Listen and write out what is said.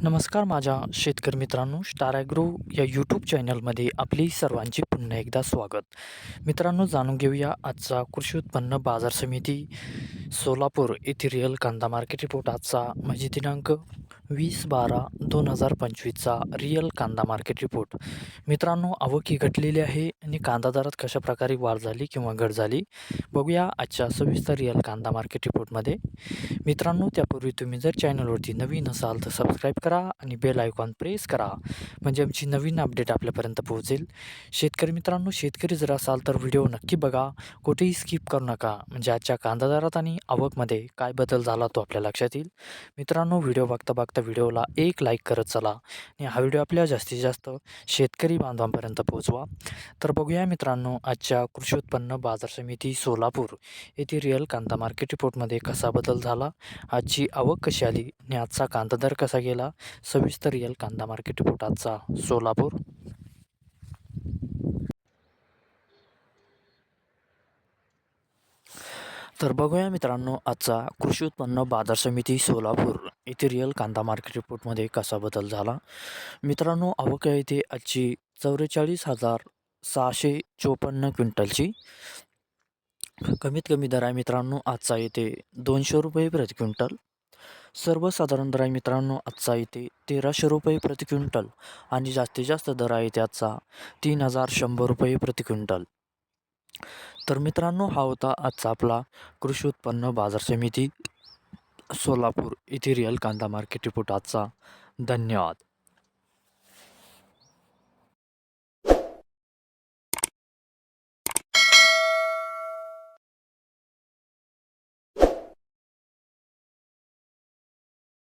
नमस्कार माझ्या शेतकरी मित्रांनो, स्टार ॲग्रो या यूट्यूब चॅनलमध्ये आपली सर्वांचे पुन्हा एकदा स्वागत. मित्रांनो, जाणून घेऊया आजचा कृषी उत्पन्न बाजार समिती सोलापूर येथील रिअल कांदा मार्केट रिपोर्ट. आजचा म्हणजे दिनांक 20/12/2025चा रिअल कांदा मार्केट रिपोर्ट. मित्रांनो, आवक ही घटलेली आहे आणि कांदा दरात कशाप्रकारे वाढ झाली किंवा घट झाली बघूया आजच्या सविस्तर रिअल कांदा मार्केट रिपोर्टमध्ये. मित्रांनो, त्यापूर्वी तुम्ही जर चॅनलवरती नवीन असाल तर सबस्क्राईब करा आणि बेल आयकॉन प्रेस करा, म्हणजे आमची नवीन अपडेट आपल्यापर्यंत पोहोचेल. शेतकरी मित्रांनो, शेतकरी जर असाल तर व्हिडिओ नक्की बघा, कुठेही स्किप करू नका, म्हणजे आजच्या कांदा दरात आणि आवकमध्ये काय बदल झाला तो आपल्या लक्षात येईल. मित्रांनो, व्हिडिओ बघता बघता व्हिडिओला एक लाईक करत चला आणि हा व्हिडिओ आपल्या जास्तीत जास्त शेतकरी बांधवांपर्यंत पोहोचवा. तर बघूया मित्रांनो, आजच्या कृषी उत्पन्न बाजार समिती सोलापूर येथे रिअल कांदा मार्केट रिपोर्टमध्ये कसा बदल झाला, आजची आवक कशी आली आणि आजचा कांदा दर कसा गेला. सविस्तर रिअल कांदा मार्केट रिपोर्ट आजचा सोलापूर. तर बघूया मित्रांनो, आजचा कृषी उत्पन्न बाजार समिती सोलापूर येथे रिअल कांदा मार्केट रिपोर्टमध्ये कसा बदल झाला. मित्रांनो, आवक आहे इथे आजची 44,654 क्विंटलची. कमीत कमी दर आहे मित्रांनो आजचा येथे 200 रुपये प्रति क्विंटल. सर्वसाधारण दर आहे मित्रांनो आजचा इथे 1,300 रुपये प्रति क्विंटल आणि जास्तीत जास्त दर आहे त्याचा 3,100 रुपये प्रति क्विंटल. तर मित्रांनो, हा होता आजचा आपला कृषी उत्पन्न बाजार समिती सोलापूर येथे रिअल कांदा मार्केट रिपोर्ट आजचा. धन्यवाद.